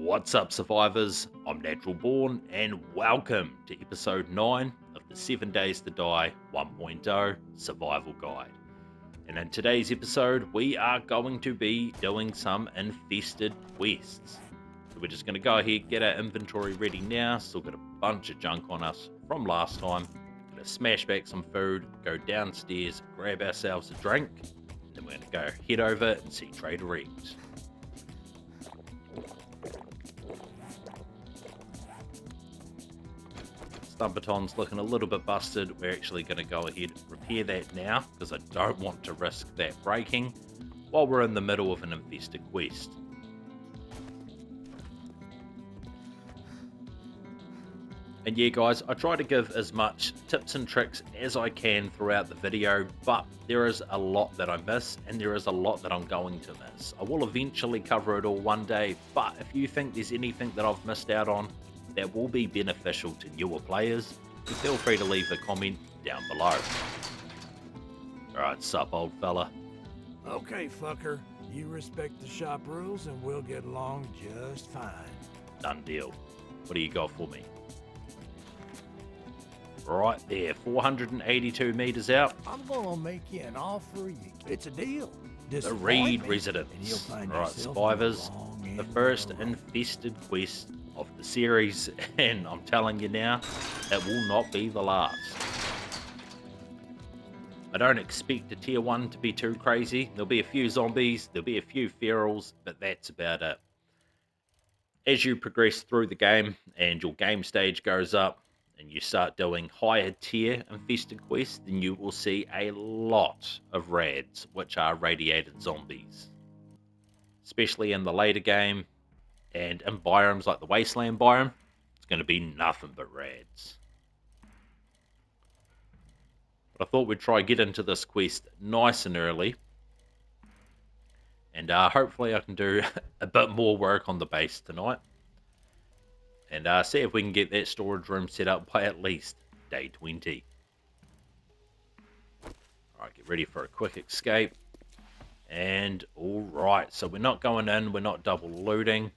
What's up, survivors? I'm NaturalBorn, and welcome to episode 9 of the 7 Days to Die 1.0 Survival Guide. And in today's episode, we are going to be doing some infested quests. So we're just going to go ahead, get our inventory ready now. Still got a bunch of junk on us from last time. Gonna smash back some food, go downstairs, grab ourselves a drink, and then we're going to go head over and see Trader Rex. Stumperton's looking a little bit busted. We're actually going to go ahead and repair that now because I don't want to risk that breaking while we're in the middle of an infested quest. And yeah guys, I try to give as much tips and tricks as I can throughout the video, but there is a lot that I miss and there is a lot that I'm going to miss. I will eventually cover it all one day, but if you think there's anything that I've missed out on that will be beneficial to newer players, feel free to leave a comment down below. Alright, sup old fella. Okay, fucker. You respect the shop rules and we'll get along just fine. Done deal. What do you got for me? Right there, 482 meters out. I'm gonna make you an offer. It's a deal. The Reed Residence. Alright, survivors. The first infested quest of the series, and I'm telling you now, it will not be the last. I don't expect a tier 1 to be too crazy. There'll be a few zombies, there'll be a few ferals, but that's about it. As you progress through the game and your game stage goes up and you start doing higher tier infested quests, then you will see a lot of rads, which are radiated zombies. Especially in the later game, and in biomes like the Wasteland biome, it's going to be nothing but rads. But I thought we'd try get into this quest nice and early. And hopefully I can do a bit more work on the base tonight. And see if we can get that storage room set up by at least day 20. Alright, get ready for a quick escape. And alright, so we're not going in, we're not double looting.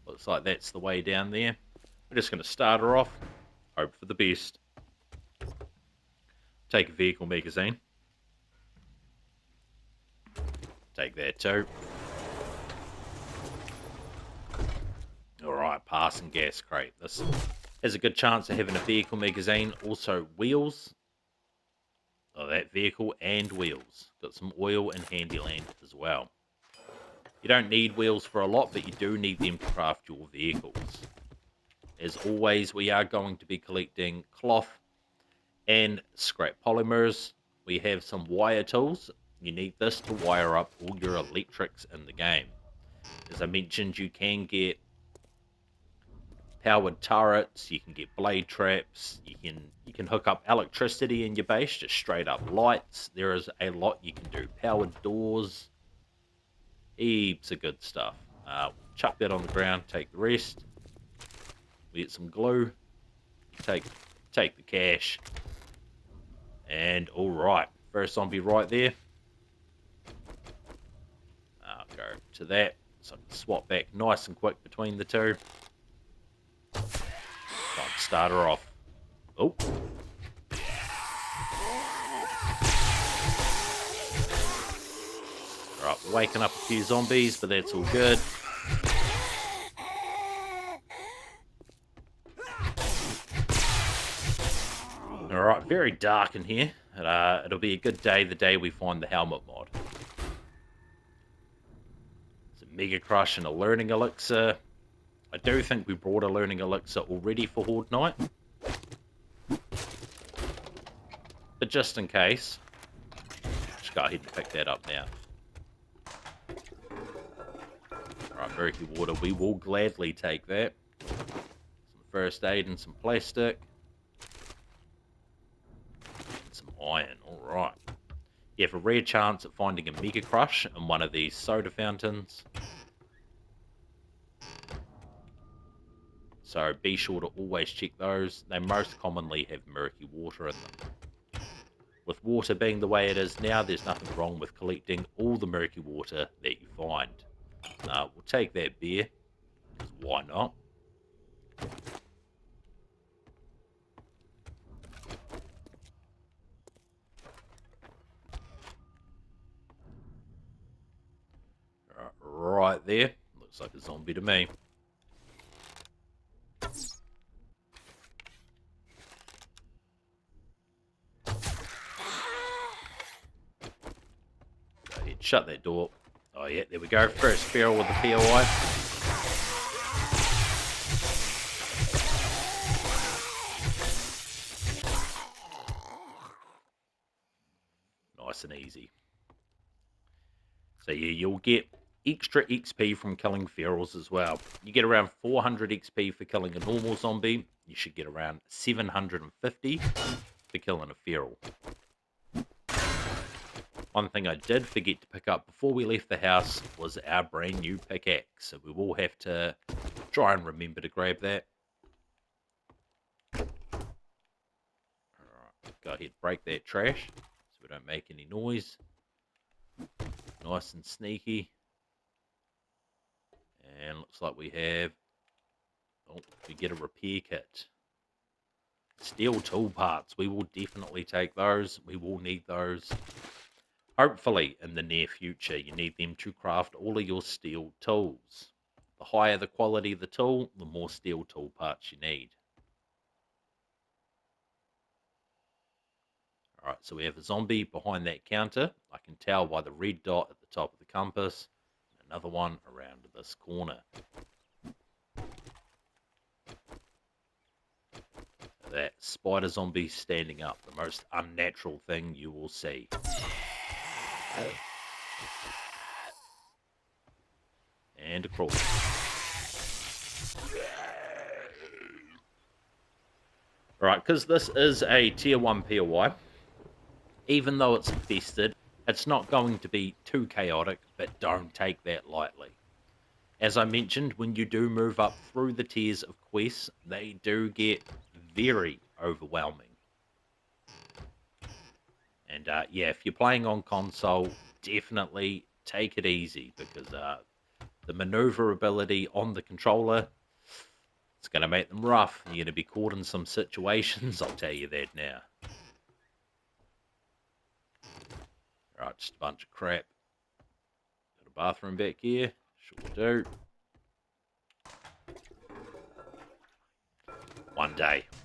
Looks like that's the way down there. We're just going to start her off. Hope for the best. Take a vehicle magazine. Take that too. Alright, passing gas crate. This has a good chance of having a vehicle magazine. Also wheels. Oh, that vehicle and wheels. Got some oil and Handyland as well. You don't need wheels for a lot, but you do need them to craft your vehicles. As always, we are going to be collecting cloth and scrap polymers. We have some wire tools. You need this to wire up all your electrics in the game. As I mentioned, you can get powered turrets, you can get blade traps, you can hook up electricity in your base, just straight up lights. There is a lot you can do. Powered doors. Heaps of good stuff. Chuck that on the ground, take the rest. We get some glue. Take the cash. And alright, first zombie right there. I'll go to that, so I can swap back nice and quick between the two. Time to start her off. Oh. Alright, we're waking up a few zombies, but that's all good. Alright, very dark in here. It'll be a good day the day we find the helmet mod. It's a Mega Crush and a Learning Elixir. I do think we brought a Learning Elixir already for Horde Night. But just in case, just go ahead and pick that up now. Alright, murky water, we will gladly take that. Some first aid and some plastic. And some iron, alright. You have a rare chance at finding a Mega Crush in one of these soda fountains. So be sure to always check those. They most commonly have murky water in them. With water being the way it is now, there's nothing wrong with collecting all the murky water that you find. We'll take that beer, because Why not? Right there. Looks like a zombie to me. Go ahead, shut that door. Oh yeah, there we go. First feral with the POI. Nice and easy. So yeah, you'll get extra XP from killing ferals as well. You get around 400 XP for killing a normal zombie. You should get around 750 for killing a feral. One thing I did forget to pick up before we left the house was our brand new pickaxe. So we will have to try and remember to grab that. Alright, go ahead, break that trash so we don't make any noise. Nice and sneaky. And looks like we have... Oh, we get a repair kit. Steel tool parts. We will definitely take those. We will need those. Hopefully, in the near future, you need them to craft all of your steel tools. The higher the quality of the tool, the more steel tool parts you need. Alright, so we have a zombie behind that counter. I can tell by the red dot at the top of the compass. Another one around this corner. That spider zombie standing up, the most unnatural thing you will see. And across. Alright, because this is a tier 1 POI, even though it's infested, it's not going to be too chaotic, but don't take that lightly. As I mentioned, when you do move up through the tiers of quests, they do get very overwhelming. And yeah, if you're playing on console, definitely take it easy, because the maneuverability on the controller, it's going to make them rough. You're going to be caught in some situations, I'll tell you that now. Right, just a bunch of crap. Got a bathroom back here? Sure do.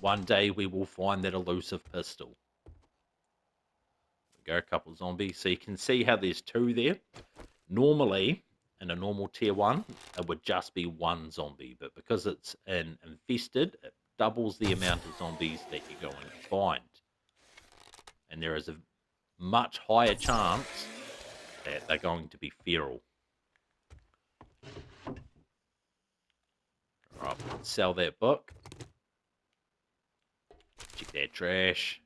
One day we will find that elusive pistol. There we go, a couple of zombies. So you can see how there's two there. Normally, in a normal tier 1, it would just be one zombie. But because it's an infested, it doubles the amount of zombies that you're going to find. And there is a much higher chance that they're going to be feral. Alright, sell that book. Check that trash.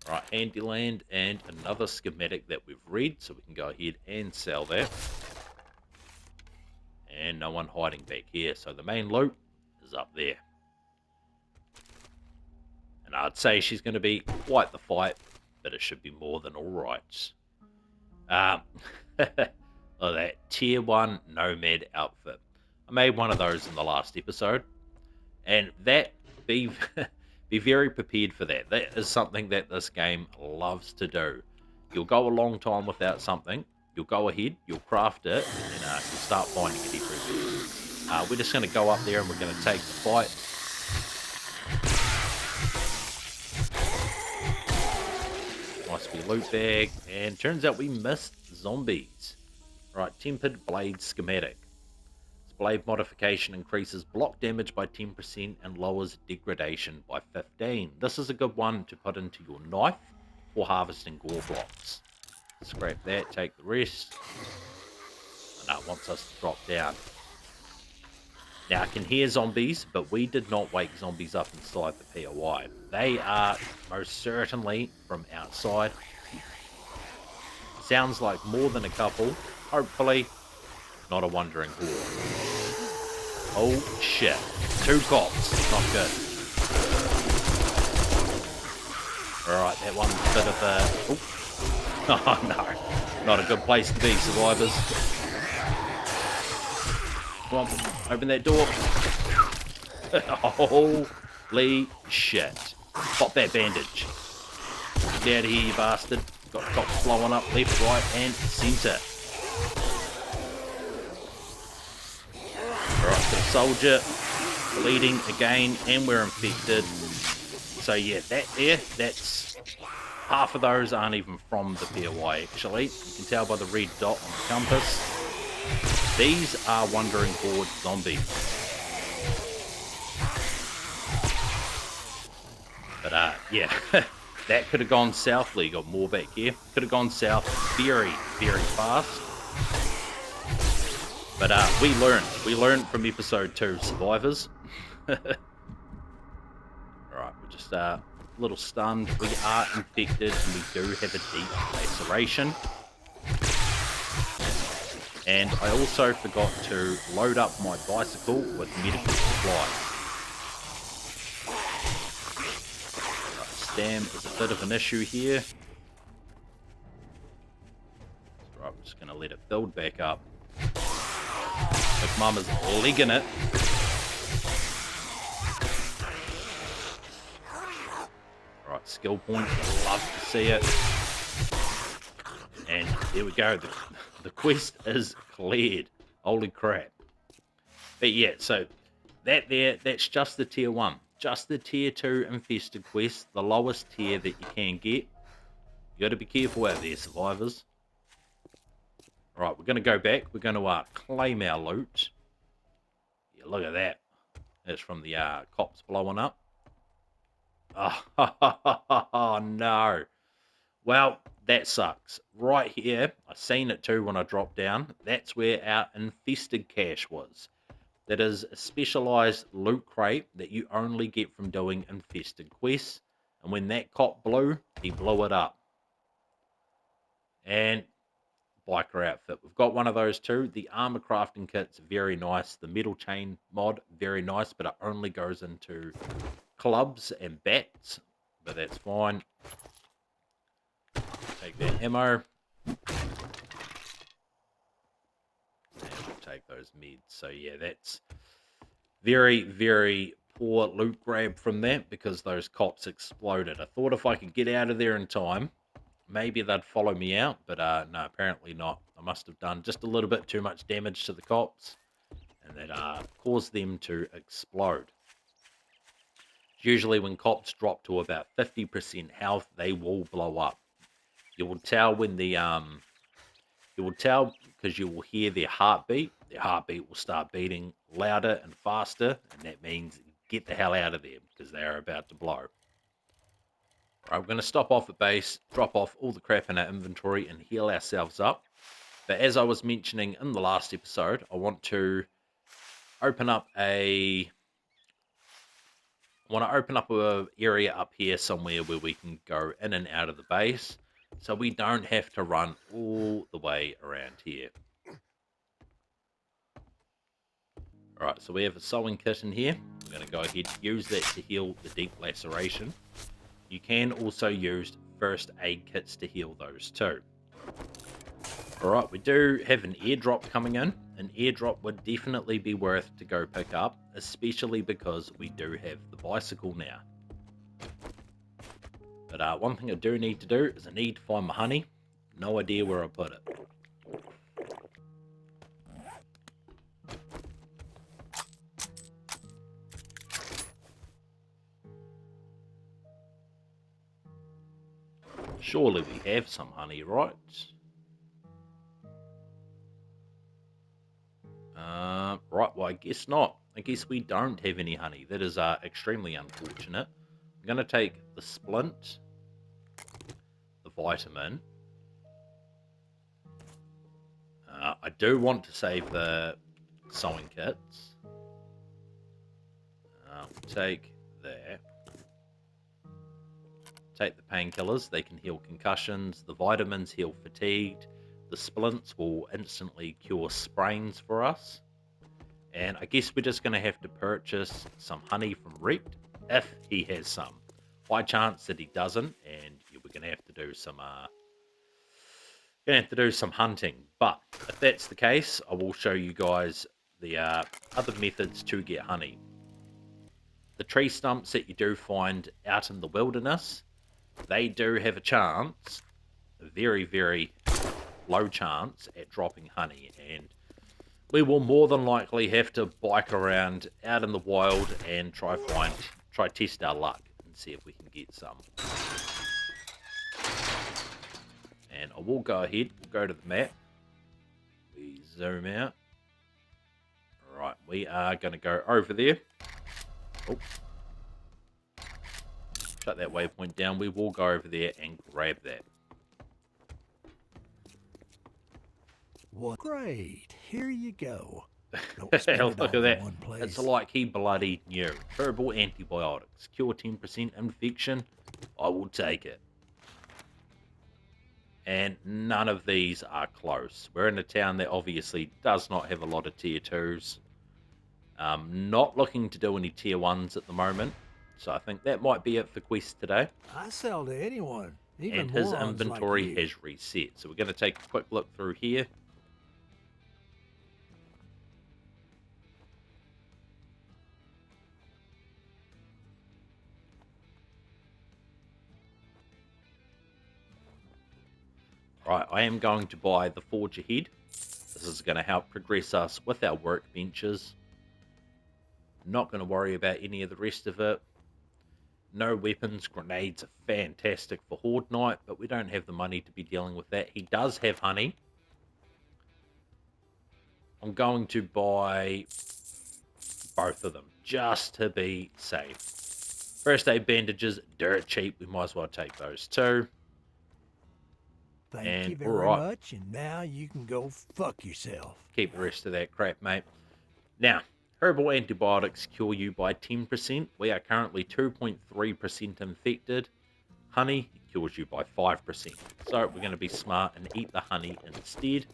Right, Handyland and another schematic that we've read, so we can go ahead and sell that. And no one hiding back here, so the main loot is up there. And I'd say she's going to be quite the fight, but it should be more than alright. Oh, that tier 1 Nomad outfit. I made one of those in the last episode, and that be very prepared for that. That is something that this game loves to do. You'll go a long time without something, you'll go ahead, you'll craft it, and then you'll start finding it everywhere. We're just going to go up there and we're going to take the fight. Nice wee loot bag, and turns out we missed zombies. Right, tempered blade schematic. Blade modification increases block damage by 10% and lowers degradation by 15%. This is a good one to put into your knife for harvesting gore blocks. Scrap that, take the rest. And that wants us to drop down. Now I can hear zombies, but we did not wake zombies up inside the POI. They are most certainly from outside. Sounds like more than a couple. Hopefully not a wandering horde. Oh shit. 2 cops. Not good. Alright, that one's a bit of a... Ooh. Oh no. Not a good place to be, survivors. Come on, open that door. Holy shit. Pop that bandage. Get out of here, you bastard. Got cops blowing up left, right, and centre. Alright, got a soldier bleeding again, and we're infected. So yeah, that's half of those aren't even from the POI actually. You can tell by the red dot on the compass. These are Wandering Horde zombies. But yeah, that could have gone south. Lee got more back here. Could have gone south very, very fast. But we learned from episode 2, survivors. Alright, we're just a little stunned. We are infected and we do have a deep laceration. And I also forgot to load up my bicycle with medical supplies. Stam is a bit of an issue here. Right, I'm just going to let it build back up. Big Mama's legging it. Right, skill point. Love to see it. And there we go. The quest is cleared. Holy crap. But yeah, so that's just the tier 1. Just the tier 2 infested quest. The lowest tier that you can get. You got to be careful out there, survivors. Right, we're going to go back. We're going to claim our loot. Yeah, look at that. That's from the cops blowing up. Oh, no. Well, that sucks. Right here, I seen it too when I dropped down. That's where our infested cache was. That is a specialized loot crate that you only get from doing infested quests. And when that cop blew, he blew it up. And biker outfit. We've got one of those too. The armor crafting kit's very nice. The metal chain mod, very nice, but it only goes into clubs and bats. But that's fine. Take that ammo. And we'll take those meds. So yeah, that's very, very poor loot grab from that because those cops exploded. I thought if I could get out of there in time, maybe they'd follow me out, but no, apparently not. I must have done just a little bit too much damage to the cops, and that caused them to explode. Usually when cops drop to about 50% health, they will blow up. You will tell when the you will tell because you will hear their heartbeat. Their heartbeat will start beating louder and faster, and that means get the hell out of there because they are about to blow. Right, we're going to stop off at base, drop off all the crap in our inventory, and heal ourselves up. But as I was mentioning in the last episode, I want to open up a area up here somewhere where we can go in and out of the base, so we don't have to run all the way around here. Alright, so we have a sewing kit in here. I'm going to go ahead and use that to heal the deep laceration. You can also use first aid kits to heal those too. Alright, we do have an airdrop coming in. An airdrop would definitely be worth to go pick up, especially because we do have the bicycle now. But one thing I do need to do is I need to find my honey. No idea where I put it. Surely we have some honey, right? Right, well, I guess not. I guess we don't have any honey. That is extremely unfortunate. I'm going to take the splint, the vitamin. I do want to save the sewing kits. We'll take that. Take the painkillers. They can heal concussions. The vitamins heal fatigued. The splints will instantly cure sprains for us. And I guess we're just going to have to purchase some honey from Rect if he has some. High chance that he doesn't, and yeah, we're going to have to do some hunting. But if that's the case, I will show you guys the other methods to get honey. The tree stumps that you do find out in the wilderness, they do have a chance, a very, very low chance at dropping honey, and we will more than likely have to bike around out in the wild and try test our luck and see if we can get some. And I will go ahead, we'll go to the map, we zoom out. Alright, we are going to go over there. Oh. Shut that waypoint down, we will go over there and grab that. What? Great, here you go. Don't spend it Look all at that. in one place. It's like he bloody knew. Herbal antibiotics. Cure 10% infection. I will take it. And none of these are close. We're in a town that obviously does not have a lot of tier 2s. Not looking to do any tier 1s at the moment. So I think that might be it for quest today. I sell to anyone, even And his morons inventory like you. has reset. So we're going to take a quick look through here. Right, I am going to buy the Forge Ahead. This is going to help progress us with our workbenches. Not going to worry about any of the rest of it. No weapons. Grenades are fantastic for Horde Night, but we don't have the money to be dealing with that. He does have honey. I'm going to buy both of them just to be safe. First aid bandages, dirt cheap. We might as well take those too. Thank you very much, and now you can go fuck yourself. Keep the rest of that crap, mate. Now, herbal antibiotics cure you by 10%. We are currently 2.3% infected. Honey cures you by 5%. So we're going to be smart and eat the honey instead.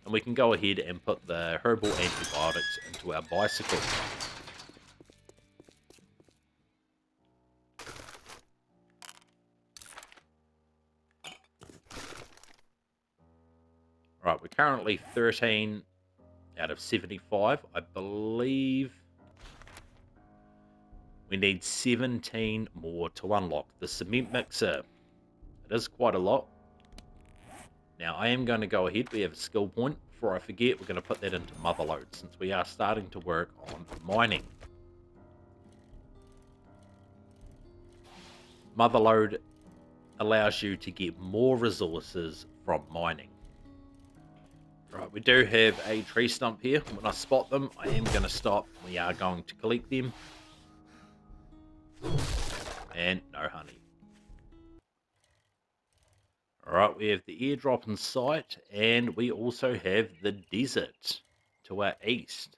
And we can go ahead and put the herbal antibiotics into our bicycle. Right, we're currently 13 out of 75. I believe we need 17 more to unlock the cement mixer. It is quite a lot. Now, I am going to go ahead. We have a skill point. Before I forget, we're going to put that into Motherlode since we are starting to work on mining. Motherlode allows you to get more resources from mining. Right, we do have a tree stump here. When I spot them, I am going to stop. We are going to collect them. And no honey. Alright, we have the airdrop in sight, and we also have the desert to our east.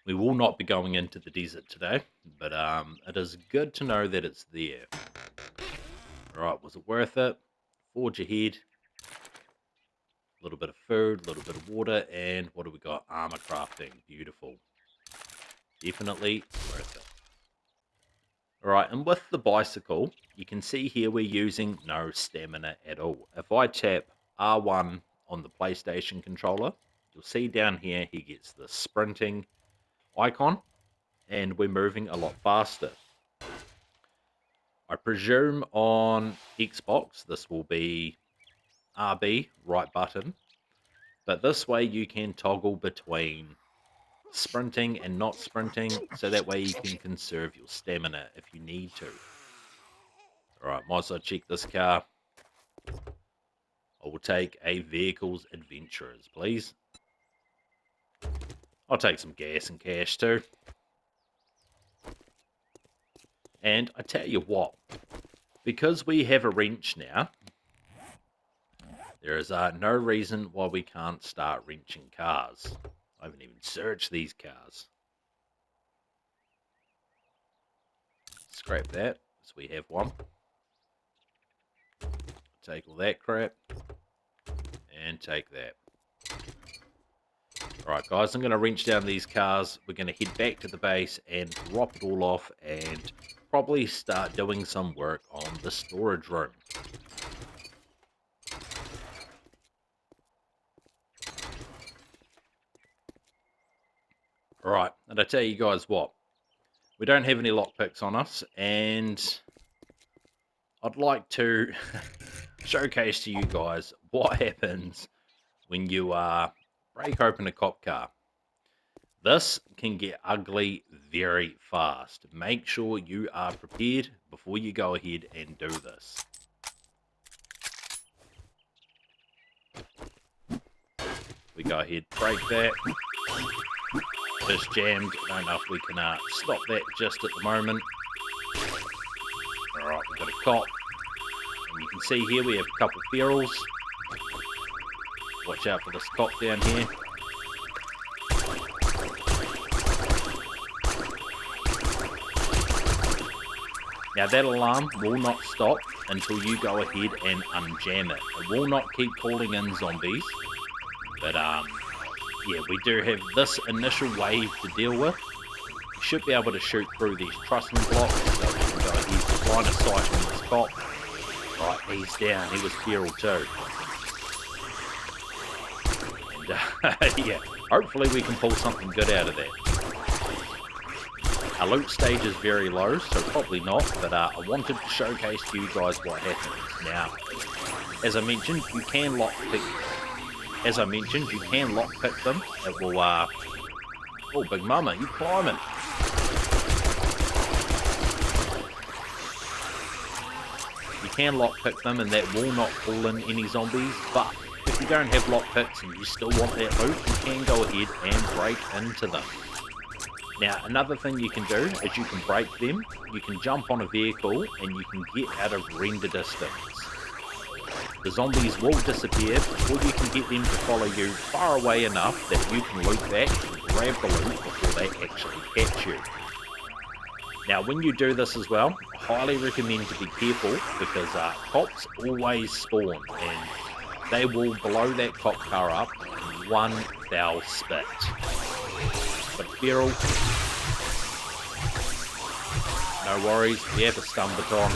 We will not be going into the desert today, but it is good to know that it's there. Alright, was it worth it? Forge ahead. A little bit of food, a little bit of water, and what do we got? Armor crafting. Beautiful. Definitely worth it. Alright, and with the bicycle, you can see here we're using no stamina at all. If I tap R1 on the PlayStation controller, you'll see down here he gets the sprinting icon, and we're moving a lot faster. I presume on Xbox this will be RB, right button, but this way you can toggle between sprinting and not sprinting, so that way you can conserve your stamina if you need to. Alright, might as well check this car. I will take a Vehicles Adventurers, please. I'll take some gas and cash too. And I tell you what, because we have a wrench now, there is no reason why we can't start wrenching cars. I haven't even searched these cars. Scrap that, because we have one. Take all that crap. And take that. Alright guys, I'm going to wrench down these cars. We're going to head back to the base and drop it all off and probably start doing some work on the storage room. Alright, and I tell you guys what, we don't have any lockpicks on us, and I'd like to showcase to you guys what happens when you break open a cop car. This can get ugly very fast. Make sure you are prepared before you go ahead and do this. We go ahead, break that. Just jammed. I don't know if we can stop that just at the moment. Alright, we've got a cop. And you can see here we have a couple ferals. Watch out for this cop down here. Now that alarm will not stop until you go ahead and unjam it. It will not keep calling in zombies. But yeah, we do have this initial wave to deal with. We should be able to shoot through these trussing blocks. So we can go ahead, line of sight on this cop. Right, he's down. He was feral too. And yeah, hopefully we can pull something good out of that. Our loot stage is very low, so probably not, but I wanted to showcase to you guys what happens. Now, as I mentioned, you can lockpick them. It will, oh, Big Mama, you climbing. You can lockpick them, and that will not pull in any zombies, but if you don't have lockpicks and you still want that loot, you can go ahead and break into them. Now, another thing you can do is you can break them, you can jump on a vehicle, and you can get out of render distance. The zombies will disappear, or you can get them to follow you far away enough that you can loot back and grab the loot before they actually catch you. Now, when you do this as well, I highly recommend to be careful because cops always spawn, and they will blow that cop car up in one foul spit. But feral, no worries, we have a stun baton.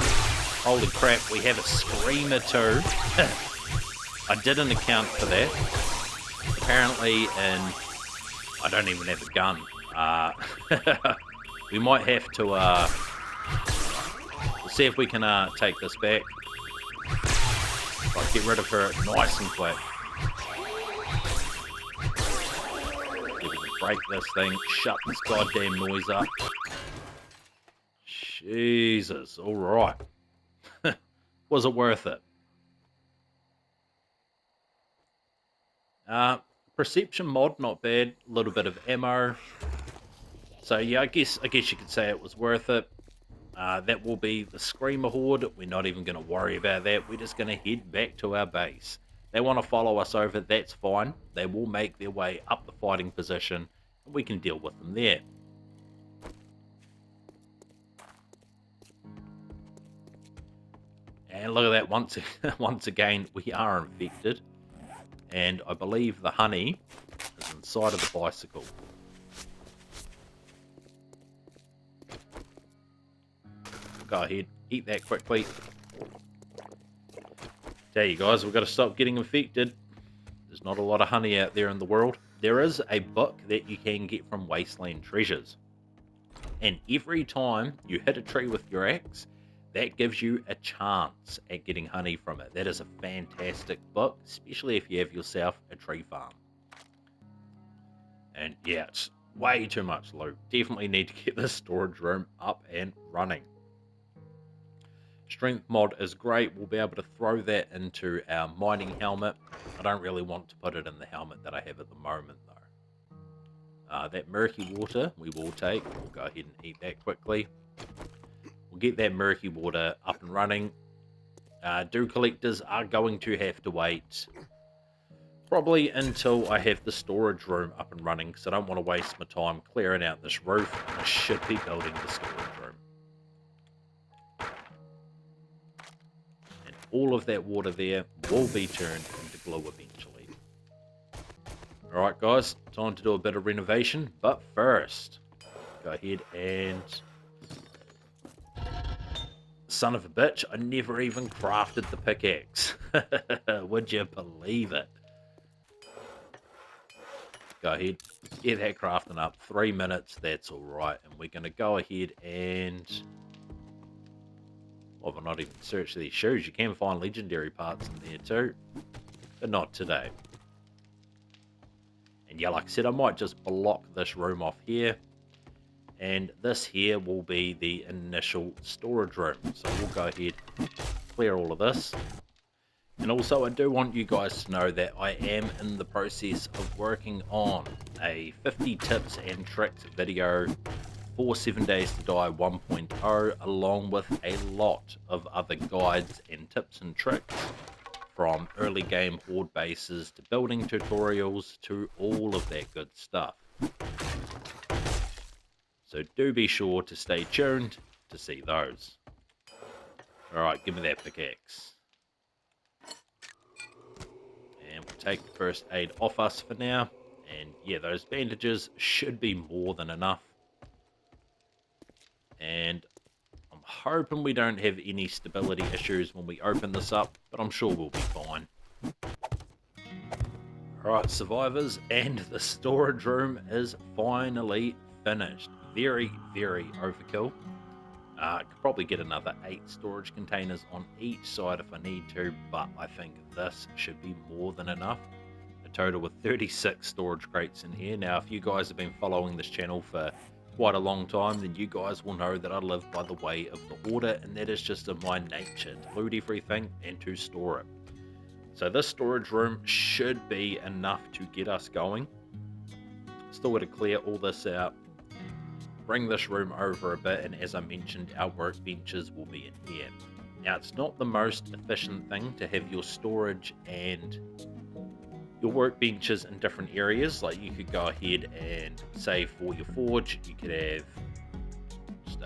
Holy crap, we have a screamer too. I didn't account for that. Apparently, and I don't even have a gun. We might have to we'll see if we can take this back. Like, get rid of her nice and quick. If we can break this thing, shut this goddamn noise up. Jesus, alright. Was it worth it? Perception mod, not bad. A little bit of ammo. So yeah, I guess you could say it was worth it. That will be the Screamer Horde. We're not even going to worry about that. We're just going to head back to our base. They want to follow us over, that's fine. They will make their way up the fighting position, and we can deal with them there. And look at that, once again, we are infected. And I believe the honey is inside of the bicycle. Go ahead, eat that quickly. Tell you guys, we've got to stop getting infected. There's not a lot of honey out there in the world. There is a book that you can get from Wasteland Treasures. And every time you hit a tree with your axe, that gives you a chance at getting honey from it. That is a fantastic book, especially if you have yourself a tree farm. And yeah, it's way too much loot. Definitely need to get this storage room up and running. Strength mod is great. We'll be able to throw that into our mining helmet. I don't really want to put it in the helmet that I have at the moment, though. That murky water we will take. We'll go ahead and eat that quickly. We'll get that murky water up and running. Dew collectors are going to have to wait probably until I have the storage room up and running, because I don't want to waste my time clearing out this roof. I should be building the storage room. All of that water there will be turned into glue eventually. Alright guys, time to do a bit of renovation, but first, go ahead and... Son of a bitch, I never even crafted the pickaxe. Would you believe it? Go ahead, get that crafting up. 3 minutes, that's alright. And we're going to go ahead and... Well, if I not even search these shoes, you can find legendary parts in there too. But not today. And yeah, like I said, I might just block this room off here. And this here will be the initial storage room. So we'll go ahead, clear all of this. And also I do want you guys to know that I am in the process of working on a 50 tips and tricks video for 7 Days to Die 1.0, along with a lot of other guides and tips and tricks, from early game horde bases to building tutorials to all of that good stuff. So do be sure to stay tuned to see those. Alright, give me that pickaxe. And we'll take the first aid off us for now. And yeah, those bandages should be more than enough. And I'm hoping we don't have any stability issues when we open this up, but I'm sure we'll be fine. Alright, survivors, and the storage room is finally finished. Very, very overkill. Could probably get another 8 storage containers on each side if I need to, but I think this should be more than enough. A total of 36 storage crates in here. Now, if you guys have been following this channel for quite a long time, then you guys will know that I live by the way of the hoarder, and that is just in my nature, to loot everything and to store it. So this storage room should be enough to get us going. Still got to clear all this out, bring this room over a bit, and as I mentioned, our workbenches will be in here. Now, it's not the most efficient thing to have your storage and your workbenches in different areas. Like, you could go ahead and say for your forge, you could have, just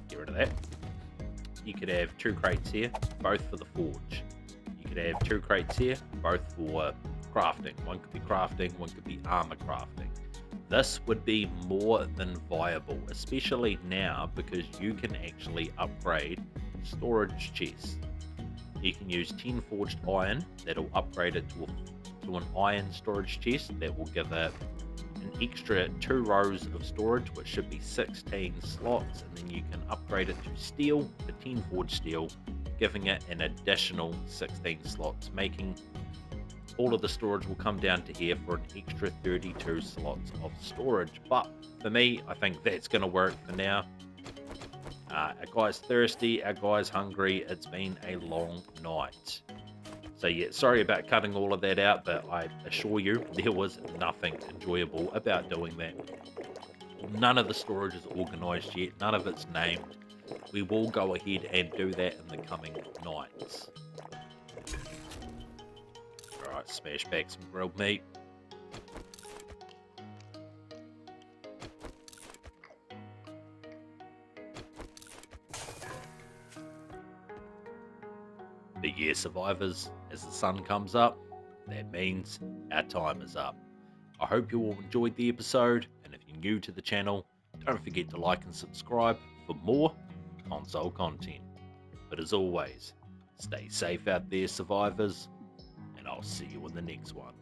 get rid of that. You could have 2 crates here, both for the forge. You could have 2 crates here, both for crafting. One could be crafting, one could be armor crafting. This would be more than viable, especially now, because you can actually upgrade storage chests. You can use 10 forged iron, that'll upgrade it to an iron storage chest that will give it an extra 2 rows of storage, which should be 16 slots, and then you can upgrade it to steel, the 10 forged steel, giving it an additional 16 slots, making all of the storage will come down to here for an extra 32 slots of storage. But for me, I think that's going to work for now. Our guy's thirsty, our guy's hungry. It's been a long night. So yeah, sorry about cutting all of that out, but I assure you there was nothing enjoyable about doing that. None of the storage is organized yet, none of it's named. We will go ahead and do that in the coming nights. Alright, smash back some grilled meat. But yeah, survivors, as the sun comes up, that means our time is up. I hope you all enjoyed the episode, and if you're new to the channel, don't forget to like and subscribe for more console content. But as always, stay safe out there, survivors, and I'll see you in the next one.